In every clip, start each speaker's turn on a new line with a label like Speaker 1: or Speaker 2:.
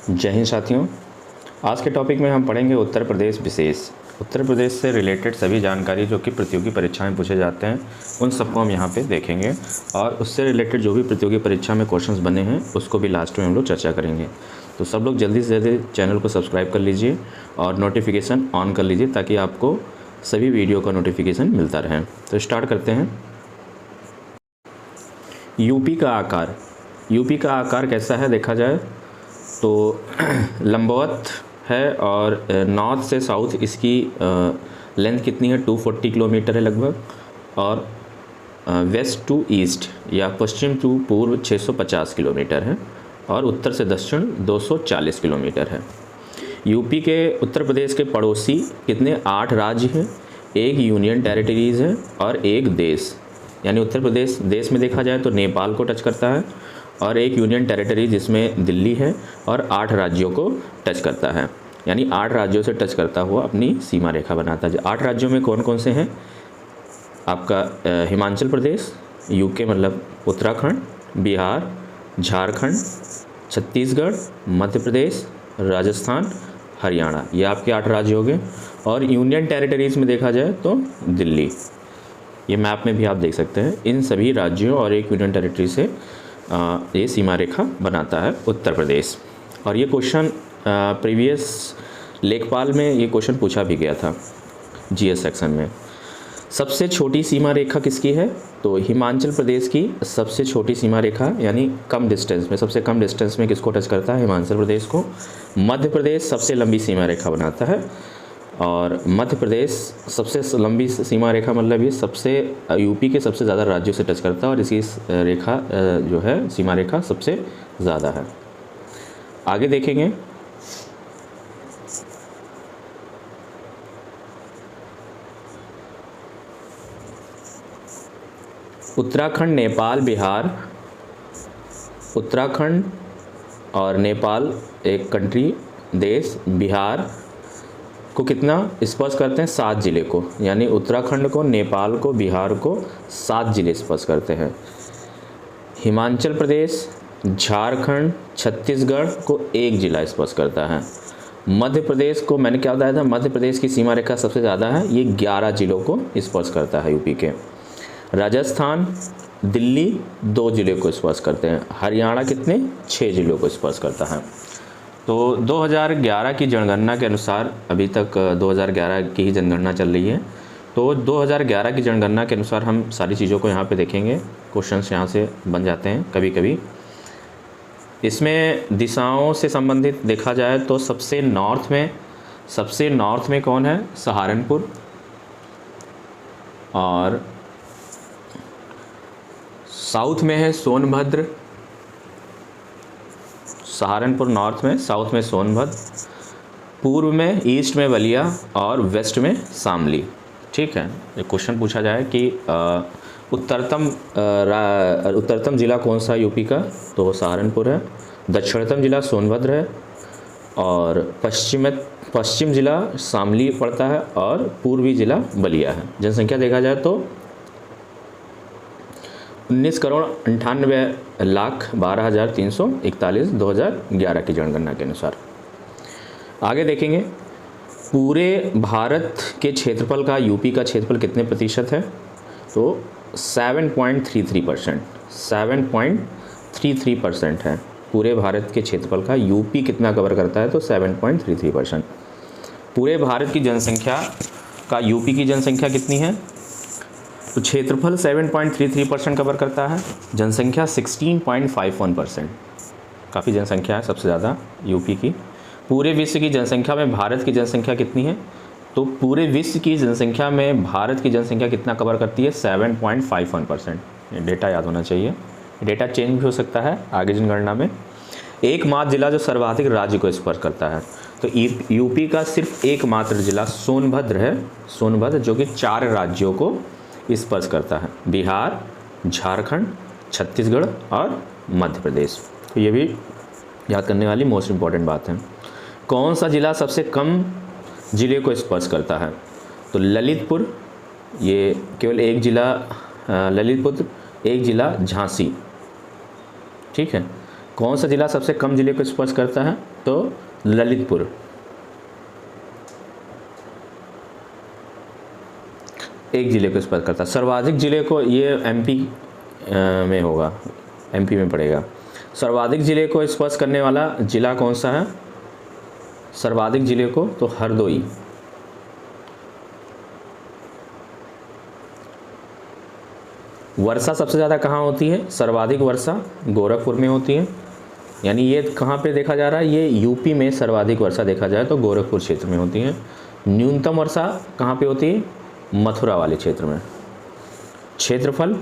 Speaker 1: जय हिंद साथियों। आज के टॉपिक में हम पढ़ेंगे उत्तर प्रदेश विशेष। उत्तर प्रदेश से रिलेटेड सभी जानकारी जो कि प्रतियोगी परीक्षा में पूछे जाते हैं उन सबको हम यहाँ पे देखेंगे और उससे रिलेटेड जो भी प्रतियोगी परीक्षा में क्वेश्चंस बने हैं उसको भी लास्ट में हम लोग चर्चा करेंगे। तो सब लोग जल्दी से जल्दी चैनल को सब्सक्राइब कर लीजिए और नोटिफिकेशन ऑन कर लीजिए ताकि आपको सभी वीडियो का नोटिफिकेशन मिलता रहे। तो स्टार्ट करते हैं। यूपी का आकार। यूपी का आकार कैसा है देखा जाए तो लंबवत है और नॉर्थ से साउथ इसकी लेंथ कितनी है 240 किलोमीटर है लगभग, और वेस्ट टू ईस्ट या पश्चिम टू पूर्व 650 किलोमीटर है और उत्तर से दक्षिण 240 किलोमीटर है। यूपी के उत्तर प्रदेश के पड़ोसी कितने 8 राज्य हैं, एक यूनियन टेरिटरीज़ है और एक देश। यानी उत्तर प्रदेश देश में देखा जाए तो नेपाल को टच करता है और एक यूनियन टेरिटरी जिसमें दिल्ली है और 8 राज्यों को टच करता है। यानी 8 राज्यों से टच करता हुआ अपनी सीमा रेखा बनाता है। 8 राज्यों में कौन कौन से हैं आपका हिमाचल प्रदेश, यूके मतलब उत्तराखंड, बिहार, झारखंड, छत्तीसगढ़, मध्य प्रदेश, राजस्थान, हरियाणा, ये आपके 8 राज्य हो गए। और यूनियन टेरिटरीज़ में देखा जाए तो दिल्ली, ये मैप में भी आप देख सकते हैं। इन सभी राज्यों और एक यूनियन टेरिटरी से ये सीमा रेखा बनाता है उत्तर प्रदेश। और ये क्वेश्चन प्रीवियस लेखपाल में ये क्वेश्चन पूछा भी गया था जीएस सेक्शन में। सबसे छोटी सीमा रेखा किसकी है तो हिमाचल प्रदेश की सबसे छोटी सीमा रेखा, यानी कम डिस्टेंस में, सबसे कम डिस्टेंस में किसको टच करता है हिमाचल प्रदेश को। मध्य प्रदेश सबसे लंबी सीमा रेखा बनाता है और मध्य प्रदेश सबसे लंबी सीमा रेखा मतलब ये सबसे यूपी के सबसे ज़्यादा राज्यों से टच करता है और इसकी रेखा जो है सीमा रेखा सबसे ज़्यादा है। आगे देखेंगे। उत्तराखंड, नेपाल, बिहार, उत्तराखंड और नेपाल एक कंट्री देश, बिहार को कितना स्पर्श करते हैं 7 ज़िले को, यानी उत्तराखंड को, नेपाल को, बिहार को 7 ज़िले स्पर्श करते हैं। हिमाचल प्रदेश, झारखंड, छत्तीसगढ़ को 1 ज़िला स्पर्श करता है। मध्य प्रदेश को मैंने क्या बताया था, मध्य प्रदेश की सीमा रेखा सबसे ज़्यादा है, ये 11 ज़िलों को स्पर्श करता है यूपी के। राजस्थान, दिल्ली 2 ज़िले को स्पर्श करते हैं। हरियाणा कितने 6 ज़िलों को स्पर्श करता है। तो 2011 की जनगणना के अनुसार, अभी तक 2011 की ही जनगणना चल रही है, तो 2011 की जनगणना के अनुसार हम सारी चीज़ों को यहाँ पे देखेंगे। क्वेश्चंस यहाँ से बन जाते हैं कभी कभी। इसमें दिशाओं से संबंधित देखा जाए तो सबसे नॉर्थ में कौन है, सहारनपुर, और साउथ में है सोनभद्र। सहारनपुर नॉर्थ में, साउथ में सोनभद्र, पूर्व में ईस्ट में बलिया और वेस्ट में शामली। ठीक है, ये क्वेश्चन पूछा जाए कि उत्तरतम ज़िला कौन सा यूपी का, तो सहारनपुर है। दक्षिणतम ज़िला सोनभद्र है और पश्चिम ज़िला शामली पड़ता है और पूर्वी ज़िला बलिया है। जनसंख्या देखा जाए तो 19,98,12,341 2011 की जनगणना के अनुसार। आगे देखेंगे। पूरे भारत के क्षेत्रफल का यूपी का क्षेत्रफल कितने प्रतिशत है, तो 7.33%। 7.33% है पूरे भारत के क्षेत्रफल का। यूपी कितना कवर करता है तो 7.33%। पूरे भारत की जनसंख्या का यूपी की जनसंख्या कितनी है, तो क्षेत्रफल 7.33% कवर करता है, जनसंख्या 16.51%। काफ़ी जनसंख्या है सबसे ज़्यादा यूपी की। पूरे विश्व की जनसंख्या में भारत की जनसंख्या कितनी है, तो पूरे विश्व की जनसंख्या में भारत की जनसंख्या कितना कवर करती है 7.51%। डेटा याद होना चाहिए, डेटा चेंज भी हो सकता है आगे जनगणना में। एकमात्र जिला जो सर्वाधिक राज्य को स्पर्श करता है, तो यूपी का सिर्फ एकमात्र जिला सोनभद्र है, सोनभद्र, जो कि 4 राज्यों को स्पर्श करता है, बिहार, झारखंड, छत्तीसगढ़ और मध्य प्रदेश। तो ये भी याद करने वाली मोस्ट इम्पॉर्टेंट बात है। कौन सा जिला सबसे कम ज़िले को स्पर्श करता है, तो ललितपुर, ये केवल एक ज़िला ललितपुर, एक ज़िला झांसी। ठीक है, कौन सा ज़िला सबसे कम ज़िले को स्पर्श करता है, तो ललितपुर। एक ज़िले को स्पर्श करता है। सर्वाधिक ज़िले को, ये एमपी में होगा, एमपी में पड़ेगा। सर्वाधिक ज़िले को स्पर्श करने वाला ज़िला कौन सा है? सर्वाधिक ज़िले को तो हरदोई। वर्षा सबसे ज़्यादा कहाँ होती है? सर्वाधिक वर्षा गोरखपुर में होती है। यानी ये कहाँ पे देखा जा रहा है? ये यूपी में सर्वाधिक वर्षा देखा जाए तो गोरखपुर क्षेत्र में होती है। न्यूनतम वर्षा कहाँ पे होती है? मथुरा वाले क्षेत्र में। क्षेत्रफल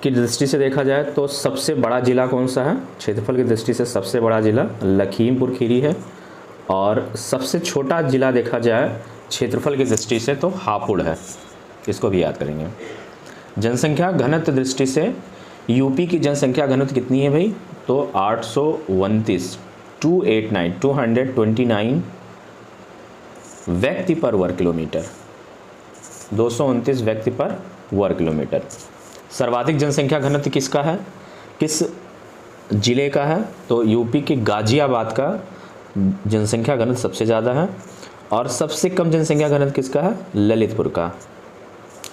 Speaker 1: की दृष्टि से देखा जाए तो सबसे बड़ा ज़िला कौन सा है? क्षेत्रफल की दृष्टि से सबसे बड़ा ज़िला लखीमपुर खीरी है। और सबसे छोटा ज़िला देखा जाए क्षेत्रफल की दृष्टि से तो हापुड़ है। इसको भी याद करेंगे। जनसंख्या घनत्व दृष्टि से यूपी की जनसंख्या घनत्व कितनी है भाई? तो 829 229 व्यक्ति पर वर्ग किलोमीटर, 229 व्यक्ति पर वर्ग किलोमीटर। सर्वाधिक जनसंख्या घनत्व किसका है? किस जिले का है? तो यूपी के गाजियाबाद का जनसंख्या घनत्व सबसे ज़्यादा है। और सबसे कम जनसंख्या घनत्व किसका है? ललितपुर का,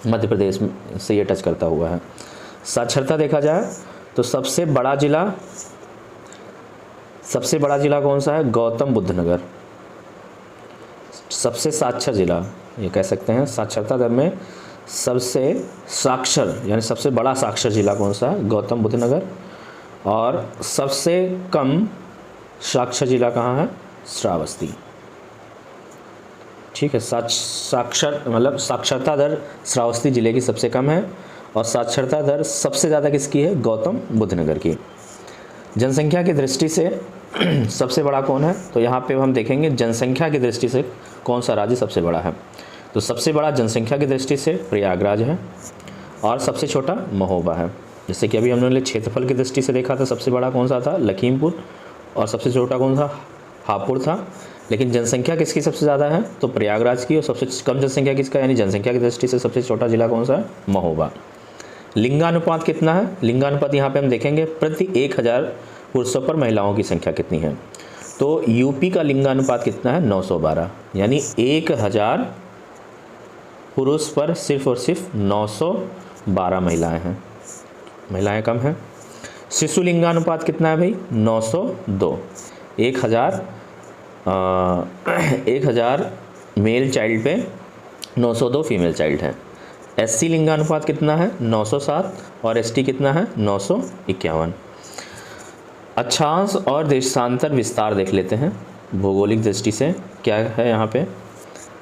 Speaker 1: मध्य प्रदेश से ये टच करता हुआ है। साक्षरता देखा जाए तो सबसे बड़ा ज़िला कौन सा है? गौतम बुद्ध नगर। सबसे साक्षर ज़िला ये कह सकते हैं। साक्षरता दर में सबसे साक्षर यानी सबसे बड़ा साक्षर ज़िला कौन सा है? गौतम बुद्ध नगर। और सबसे कम साक्षर ज़िला कहाँ है? श्रावस्ती। ठीक है, साक्षर मतलब साक्षरता दर श्रावस्ती ज़िले की सबसे कम है और साक्षरता दर सबसे ज़्यादा किसकी है? गौतम बुद्ध नगर की। जनसंख्या की दृष्टि से सबसे बड़ा कौन है? तो यहाँ पे हम देखेंगे जनसंख्या की दृष्टि से कौन सा राज्य सबसे बड़ा है। तो सबसे बड़ा जनसंख्या की दृष्टि से प्रयागराज है और सबसे छोटा महोबा है। जैसे कि अभी हमने क्षेत्रफल की दृष्टि से देखा था, सबसे बड़ा कौन सा था? लखीमपुर। और सबसे छोटा कौन था? हापुड़ था। लेकिन जनसंख्या किसकी सबसे ज़्यादा है? तो प्रयागराज की। और सबसे कम जनसंख्या किसका? यानी जनसंख्या की दृष्टि से सबसे छोटा जिला कौन सा है? महोबा। लिंगानुपात कितना है? लिंगानुपात यहाँ पे हम देखेंगे प्रति 1000 पुरुषों पर महिलाओं की संख्या कितनी है। तो यूपी का लिंगानुपात कितना है? 912। यानी 1000 पुरुष पर सिर्फ और सिर्फ 912 महिलाएं हैं, महिलाएं कम हैं। शिशु लिंगानुपात कितना है भाई? 902। 1000 मेल चाइल्ड पे 902 फीमेल चाइल्ड है। एससी लिंगानुपात कितना है? 907। और एसटी कितना है? 951। अक्षांश और देशांतर विस्तार देख लेते हैं भौगोलिक दृष्टि से। क्या है यहाँ पे?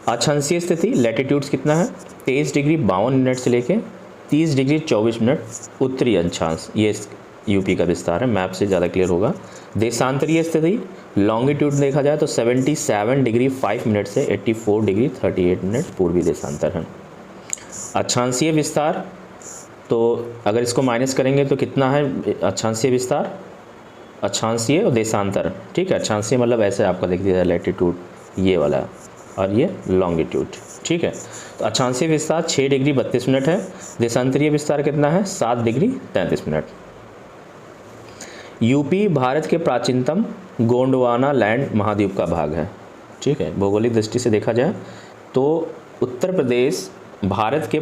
Speaker 1: अक्षांशीय स्थिति लैटिट्यूड्स कितना है? 23 डिग्री 52 मिनट से लेके 30 डिग्री 24 मिनट उत्तरी अक्षांश। ये यूपी का विस्तार है, मैप से ज़्यादा क्लियर होगा। देशांतरीय स्थिति लॉन्गिट्यूड देखा जाए तो 77 डिग्री 5 मिनट से 84 डिग्री 38 मिनट पूर्वी देशांतर है। अक्षांशीय विस्तार तो अगर इसको माइनस करेंगे तो कितना है अक्षांशीय विस्तार? अक्षांशीय और देशांतर, ठीक है। अक्षांशीय मतलब ऐसे आपका देख दिया लैटिट्यूड ये वाला, और ये लॉन्गिट्यूड, ठीक है। तो अक्षांशीय विस्तार 6 डिग्री 32 मिनट है। देशांतरीय विस्तार कितना है? 7 डिग्री 33 मिनट। यूपी भारत के प्राचीनतम गोंडवाना लैंड महाद्वीप का भाग है, ठीक है। भौगोलिक दृष्टि से देखा जाए तो उत्तर प्रदेश भारत के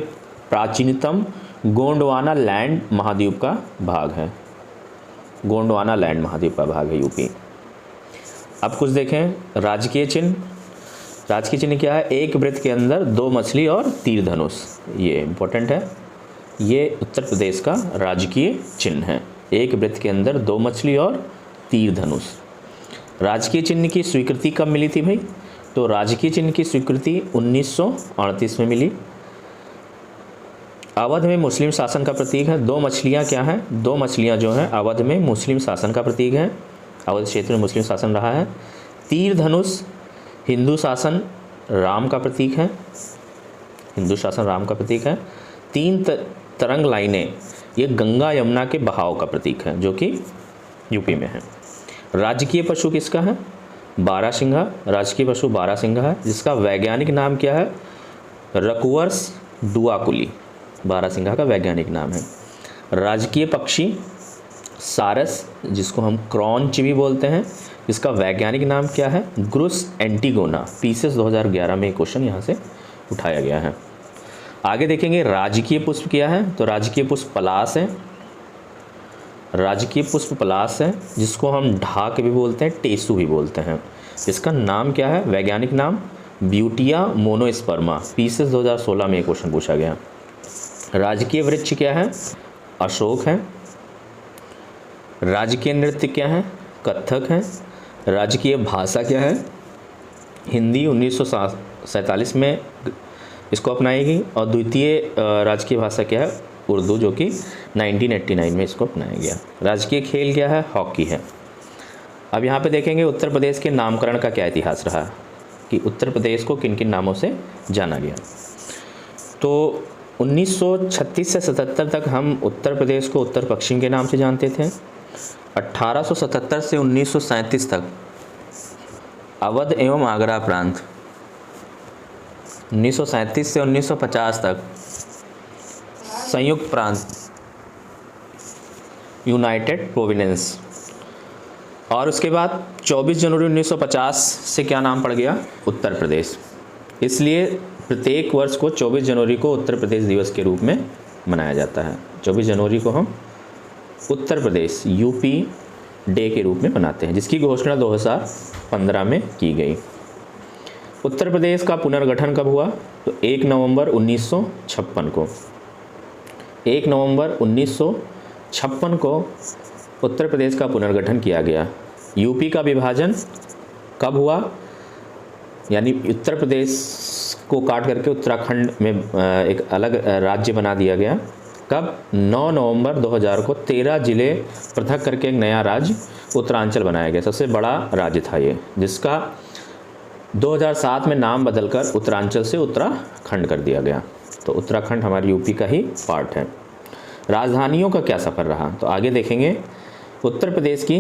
Speaker 1: प्राचीनतम गोंडवाना लैंड महाद्वीप का भाग है। गोंडवाना लैंड महाद्वीप का भाग है यूपी। अब कुछ देखें राजकीय चिन्ह। राजकीय चिन्ह क्या है? एक वृत्त के अंदर 2 मछली और तीर धनुष, ये इंपॉर्टेंट है। ये उत्तर प्रदेश का राजकीय चिन्ह है। एक वृत्त के अंदर 2 मछली और तीर धनुष। राजकीय चिन्ह की स्वीकृति कब मिली थी भाई? तो राजकीय चिन्ह की स्वीकृति 1938 में मिली। अवध में मुस्लिम शासन का प्रतीक है। 2 मछलियाँ क्या हैं? 2 मछलियाँ जो हैं अवध में मुस्लिम शासन का प्रतीक है। अवध क्षेत्र में मुस्लिम शासन रहा है। तीर धनुष हिंदू शासन राम का प्रतीक है। हिंदू शासन राम का प्रतीक है। 3 तरंग लाइनें ये गंगा यमुना के बहाव का प्रतीक है, जो कि यूपी में है। राजकीय पशु किसका है? बारहसिंघा। राजकीय पशु बारहसिंघा है, जिसका वैज्ञानिक नाम क्या है? रकुवर्स डुआकुली, बारहसिंघा का वैज्ञानिक नाम है। राजकीय पक्षी सारस, जिसको हम क्रॉन्च भी बोलते हैं, इसका वैज्ञानिक नाम क्या है? ग्रुस एंटीगोना। पीसेस 2011 में एक क्वेश्चन यहाँ से उठाया गया है। आगे देखेंगे राजकीय पुष्प क्या है, तो राजकीय पुष्प पलाश है। राजकीय पुष्प पलाश है, जिसको हम ढाक भी बोलते हैं, टेसू भी बोलते हैं। इसका नाम क्या है? वैज्ञानिक नाम ब्यूटिया मोनोस्पर्मा। पीसेस 2016 में एक क्वेश्चन पूछा गया। राजकीय वृक्ष क्या है? अशोक है। राजकीय नृत्य क्या है? कथक है। राजकीय भाषा क्या है? हिंदी 1947 में इसको अपनाई गई। और द्वितीय राजकीय भाषा क्या है? उर्दू, जो कि 1989 में इसको अपनाया गया। राजकीय खेल क्या है? हॉकी है। अब यहाँ पे देखेंगे उत्तर प्रदेश के नामकरण का क्या इतिहास रहा, कि उत्तर प्रदेश को किन किन नामों से जाना गया। तो 1936 से 77 तक हम उत्तर प्रदेश को उत्तर पश्चिम के नाम से जानते थे। 1877 से 1937 तक अवध एवं आगरा प्रांत। 1937 से 1950 तक संयुक्त प्रांत, यूनाइटेड प्रोविडेंस। और उसके बाद 24 जनवरी 1950 से क्या नाम पड़ गया? उत्तर प्रदेश। इसलिए प्रत्येक वर्ष को 24 जनवरी को उत्तर प्रदेश दिवस के रूप में मनाया जाता है। 24 जनवरी को हम उत्तर प्रदेश यूपी डे के रूप में मनाते हैं, जिसकी घोषणा 2015 में की गई। उत्तर प्रदेश का पुनर्गठन कब हुआ? तो 1 नवंबर 1956 को। 1 नवंबर 1956 को उत्तर प्रदेश का पुनर्गठन किया गया। यूपी का विभाजन कब हुआ? यानी उत्तर प्रदेश को काट करके उत्तराखंड में एक अलग राज्य बना दिया गया। कब? 9 नवंबर 2000 को 13 जिले पृथक करके एक नया राज्य उत्तरांचल बनाया गया। सबसे बड़ा राज्य था ये, जिसका 2007 में नाम बदलकर उत्तरांचल से उत्तराखंड कर दिया गया। तो उत्तराखंड हमारी यूपी का ही पार्ट है। राजधानियों का क्या सफ़र रहा, तो आगे देखेंगे उत्तर प्रदेश की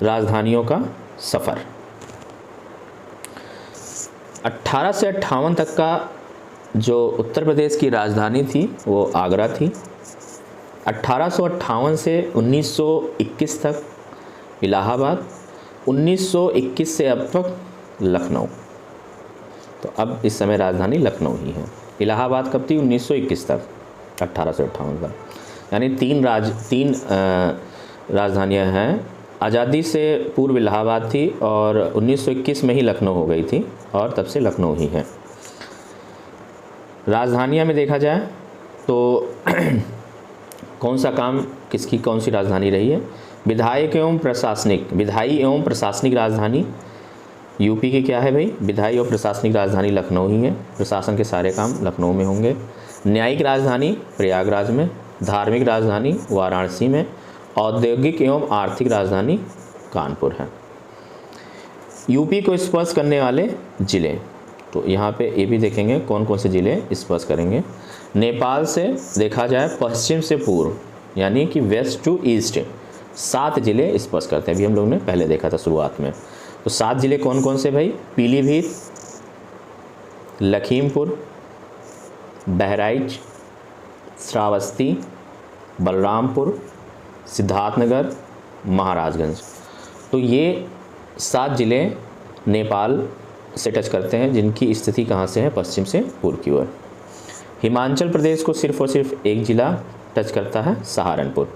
Speaker 1: राजधानियों का सफ़र। 18 से 58 तक का जो उत्तर प्रदेश की राजधानी थी वो आगरा थी। 1858 से 1921 तक इलाहाबाद। 1921 से अब तक लखनऊ। तो अब इस समय राजधानी लखनऊ ही है। इलाहाबाद कब थी? 1921 तक, 18 से 58 तक। यानी तीन राजधानियां हैं। आज़ादी से पूर्व इलाहाबाद थी और 1921 में ही लखनऊ हो गई थी, और तब से लखनऊ ही है। राजधानियां में देखा जाए तो कौन सा काम किसकी कौन सी राजधानी रही है? विधायी एवं प्रशासनिक राजधानी यूपी की क्या है भाई? विधायी और प्रशासनिक राजधानी लखनऊ ही है। प्रशासन के सारे काम लखनऊ में होंगे। न्यायिक राजधानी प्रयागराज में। धार्मिक राजधानी वाराणसी में। औद्योगिक एवं आर्थिक राजधानी कानपुर है। यूपी को स्पर्श करने वाले ज़िले, तो यहाँ पे ये भी देखेंगे कौन कौन से ज़िले स्पर्श करेंगे। नेपाल से देखा जाए पश्चिम से पूर्व, यानी कि वेस्ट टू ईस्ट 7 ज़िले स्पर्श करते हैं। अभी हम लोग ने पहले देखा था शुरुआत में। तो 7 ज़िले कौन कौन से भाई? पीलीभीत, लखीमपुर, बहराइच, श्रावस्ती, बलरामपुर, सिद्धार्थनगर, महाराजगंज। तो ये 7 ज़िले नेपाल से टच करते हैं, जिनकी स्थिति कहाँ से है? पश्चिम से पूर्व की ओर। हिमाचल प्रदेश को सिर्फ और सिर्फ एक ज़िला टच करता है, सहारनपुर।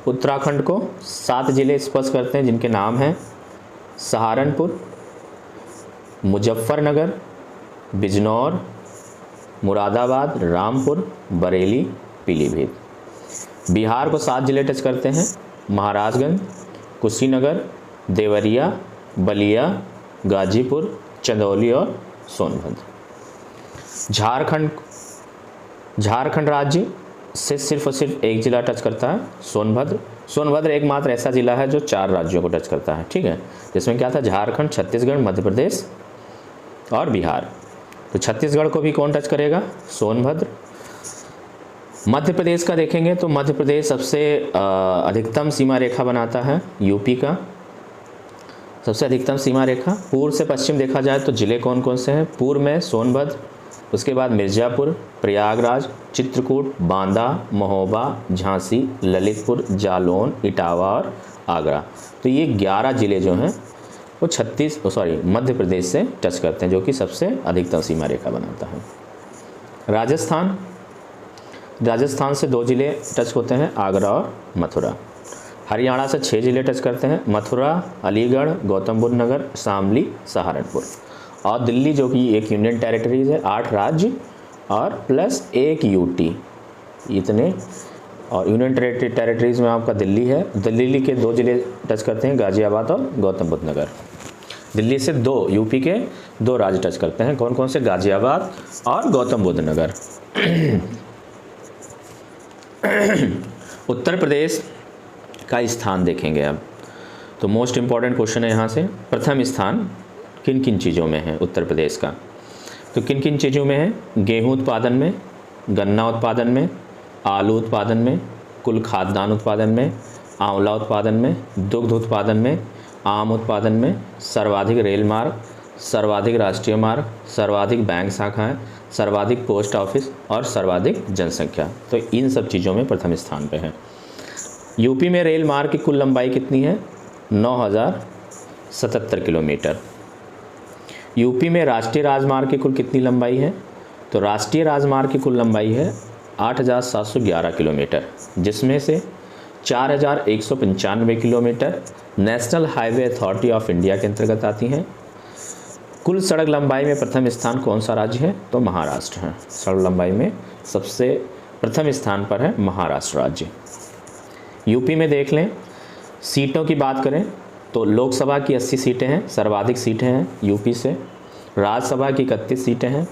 Speaker 1: उत्तराखंड को 7 ज़िले स्पर्श करते हैं, जिनके नाम हैं सहारनपुर, मुजफ्फरनगर, बिजनौर, मुरादाबाद, रामपुर, बरेली, पीलीभीत। बिहार को 7 ज़िले टच करते हैं, महाराजगंज, कुशीनगर, देवरिया, बलिया, गाजीपुर, चंदौली और सोनभद्र। झारखंड राज्य से सिर्फ और सिर्फ एक ज़िला टच करता है, सोनभद्र। सोनभद्र एकमात्र ऐसा ज़िला है जो 4 राज्यों को टच करता है, ठीक है। जिसमें क्या था? झारखंड, छत्तीसगढ़, मध्य प्रदेश और बिहार। तो छत्तीसगढ़ को भी कौन टच करेगा? सोनभद्र। मध्य प्रदेश का देखेंगे तो मध्य प्रदेश सबसे अधिकतम सीमा रेखा बनाता है यूपी का, सबसे अधिकतम सीमा रेखा। पूर्व से पश्चिम देखा जाए तो ज़िले कौन कौन से हैं? पूर्व में सोनभद्र, उसके बाद मिर्ज़ापुर, प्रयागराज, चित्रकूट, बांदा, महोबा, झांसी, ललितपुर, जालौन, इटावा और आगरा। तो ये 11 ज़िले जो हैं वो मध्य प्रदेश से टच करते हैं, जो कि सबसे अधिकतम सीमा रेखा बनाता है। राजस्थान से 2 ज़िले टच होते हैं, आगरा और मथुरा। हरियाणा से 6 ज़िले टच करते हैं, मथुरा, अलीगढ़, गौतम बुद्ध नगर, शामली, सहारनपुर। और दिल्ली जो कि एक यूनियन टेरिटरीज है, 8 राज्य और प्लस 1 यूटी, इतने। और यूनियन टेरिटरीज में आपका दिल्ली है। दिल्ली के 2 ज़िले टच करते हैं, गाज़ियाबाद और गौतम बुद्ध नगर। दिल्ली से 2 यूपी के 2 राज्य टच करते हैं, कौन कौन से? गाज़ियाबाद और गौतम बुद्ध नगर। उत्तर प्रदेश का स्थान देखेंगे अब, तो मोस्ट इम्पॉर्टेंट क्वेश्चन है यहाँ से। प्रथम स्थान किन किन चीज़ों में है उत्तर प्रदेश का? तो किन किन चीज़ों में है? गेहूँ उत्पादन में, गन्ना उत्पादन में, आलू उत्पादन में, कुल खाद्यान्न उत्पादन में, आंवला उत्पादन में, दुग्ध उत्पादन में, आम उत्पादन में, सर्वाधिक रेल मार्ग, सर्वाधिक राष्ट्रीय मार्ग, सर्वाधिक बैंक शाखाएं, सर्वाधिक पोस्ट ऑफिस और सर्वाधिक जनसंख्या। तो इन सब चीज़ों में प्रथम स्थान पे है। यूपी में रेल मार्ग की कुल लंबाई कितनी है? 9077 किलोमीटर। यूपी में राष्ट्रीय राजमार्ग की कुल कितनी लंबाई है? तो राष्ट्रीय राजमार्ग की कुल लंबाई है 8711 किलोमीटर, जिसमें से 4195 kilometre national highway authority of India के अंतर्गत आती हैं। कुल सड़क लंबाई में प्रथम स्थान कौन सा राज्य है? तो महाराष्ट्र है। सड़क लंबाई में सबसे प्रथम स्थान पर है महाराष्ट्र राज्य। यूपी में देख लें, सीटों की बात करें तो लोकसभा की 80 सीटें हैं, सर्वाधिक सीटें हैं यूपी से। राज्यसभा की 31 सीटें हैं।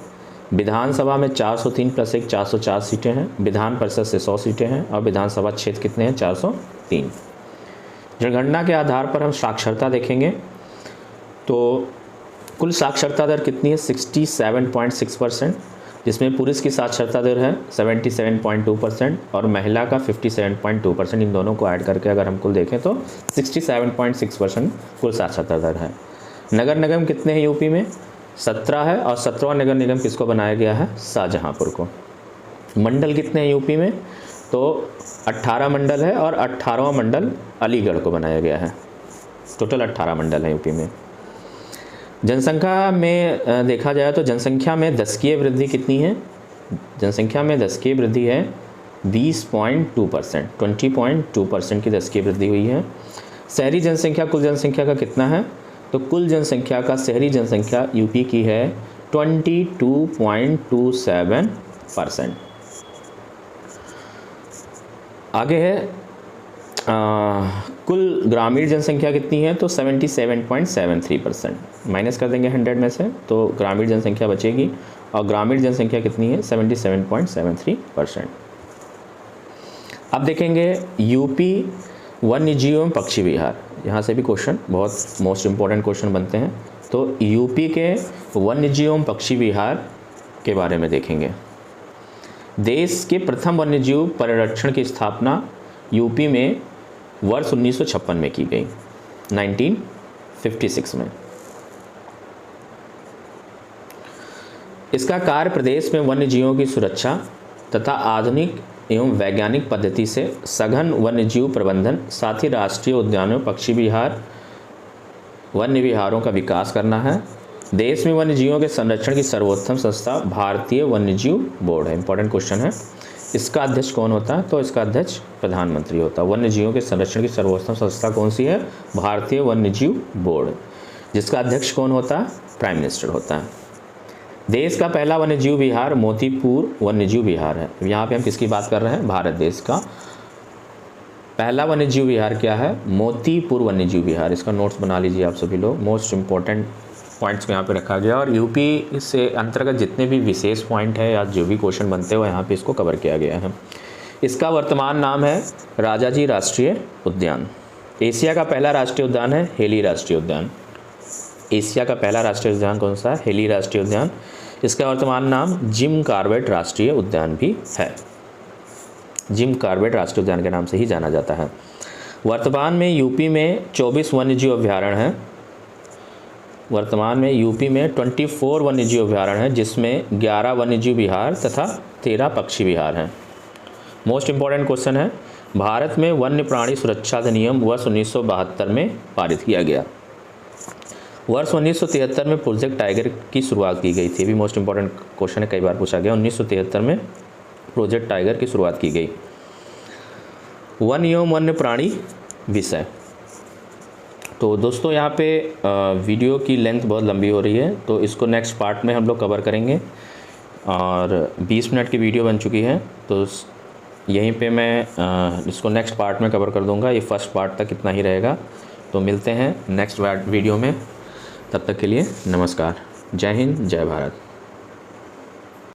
Speaker 1: विधानसभा में 403 + 1 404 सीटें हैं। विधान परिषद से 100 सीटें हैं और विधानसभा क्षेत्र कितने हैं? 403। जनगणना के आधार पर हम साक्षरता देखेंगे तो कुल साक्षरता दर कितनी है? 67.6%, जिसमें पुरुष की साक्षरता दर है 77.2% और महिला का 57.2%। इन दोनों को ऐड करके अगर हम कुल देखें तो 67.6% कुल साक्षरता दर है। नगर निगम कितने हैं यूपी में? 17 है और 17वां नगर निगम किसको बनाया गया है? शाहजहांपुर को। मंडल कितने हैं यूपी में? तो 18 मंडल है और 18वां मंडल अलीगढ़ को बनाया गया है। टोटल 18 मंडल हैं यूपी में। जनसंख्या में देखा जाए तो जनसंख्या में दशकीय वृद्धि कितनी है? जनसंख्या में दशकीय वृद्धि है 20.2%, 20.2% की दशकीय वृद्धि हुई है। शहरी जनसंख्या कुल जनसंख्या का कितना है? तो कुल जनसंख्या का शहरी जनसंख्या यूपी की है 22.27%। आगे है कुल ग्रामीण जनसंख्या कितनी है? तो 77.73%। माइनस कर देंगे 100 में से तो ग्रामीण जनसंख्या बचेगी और ग्रामीण जनसंख्या कितनी है? 77.73%। अब देखेंगे यूपी वन्यजीव एवं पक्षी विहार। यहाँ से भी क्वेश्चन बहुत मोस्ट इम्पॉर्टेंट क्वेश्चन बनते हैं। तो यूपी के वन्यजीव एवं पक्षी विहार के बारे में देखेंगे। देश के प्रथम वन्यजीव परिरक्षण की स्थापना यूपी में वर्ष 1956 में की गई, 1956 में। इसका कार्य प्रदेश में वन्यजीवों की सुरक्षा तथा आधुनिक एवं वैज्ञानिक पद्धति से सघन वन्यजीव प्रबंधन, साथ ही राष्ट्रीय उद्यानों, पक्षी विहार, वन्य विहारों का विकास करना है। देश में वन्यजीवों के संरक्षण की सर्वोत्तम संस्था भारतीय वन्यजीव बोर्ड है। इंपॉर्टेंट क्वेश्चन है। इसका अध्यक्ष कौन होता है? तो इसका अध्यक्ष प्रधानमंत्री होता है। वन्यजीवों के संरक्षण की सर्वोत्तम संस्था कौन सी है? भारतीय वन्यजीव बोर्ड, जिसका अध्यक्ष कौन होता है? प्राइम मिनिस्टर होता है। देश का पहला वन्यजीव विहार मोतीपुर वन्यजीव विहार है। यहाँ पे हम किसकी बात कर रहे हैं? भारत देश का पहला वन्यजीव विहार क्या है? मोतीपुर वन्यजीव विहार। इसका नोट्स बना लीजिए आप सभी लोग। मोस्ट इम्पोर्टेंट पॉइंट्स को यहाँ पे रखा गया और यूपी से अंतर्गत जितने भी विशेष पॉइंट है या जो भी क्वेश्चन बनते हो यहाँ पे इसको कवर किया गया है। इसका वर्तमान नाम है राजाजी राष्ट्रीय उद्यान। एशिया का पहला राष्ट्रीय उद्यान है हेली राष्ट्रीय उद्यान। एशिया का पहला राष्ट्रीय उद्यान कौन सा है? हेली राष्ट्रीय उद्यान। इसका वर्तमान नाम जिम कॉर्बेट राष्ट्रीय उद्यान भी है। जिम कॉर्बेट राष्ट्रीय उद्यान के नाम से ही जाना जाता है। वर्तमान में यूपी में 24 वन्यजीव अभ्यारण्य हैं। वर्तमान में यूपी में 24 वन्यजीव अभ्यारण्य हैं, जिसमें 11 वन्यजीव विहार तथा 13 पक्षी विहार हैं। मोस्ट इम्पॉर्टेंट क्वेश्चन है, भारत में वन्य प्राणी सुरक्षा अधिनियम वर्ष 1972 में पारित किया गया। वर्ष 1973 में प्रोजेक्ट टाइगर की शुरुआत की गई थी। भी मोस्ट इंपॉर्टेंट क्वेश्चन है, कई बार पूछा गया। 1973 में प्रोजेक्ट टाइगर की शुरुआत की गई। वन एवं वन्य प्राणी विषय। तो दोस्तों यहाँ पे वीडियो की लेंथ बहुत लंबी हो रही है, तो इसको नेक्स्ट पार्ट में हम लोग कवर करेंगे। और 20 मिनट की वीडियो बन चुकी है, तो यहीं पे मैं इसको नेक्स्ट पार्ट में कवर कर दूंगा। ये फर्स्ट पार्ट तक इतना ही रहेगा। तो मिलते हैं नेक्स्ट वीडियो में, तब तक के लिए नमस्कार। जय हिंद, जय भारत।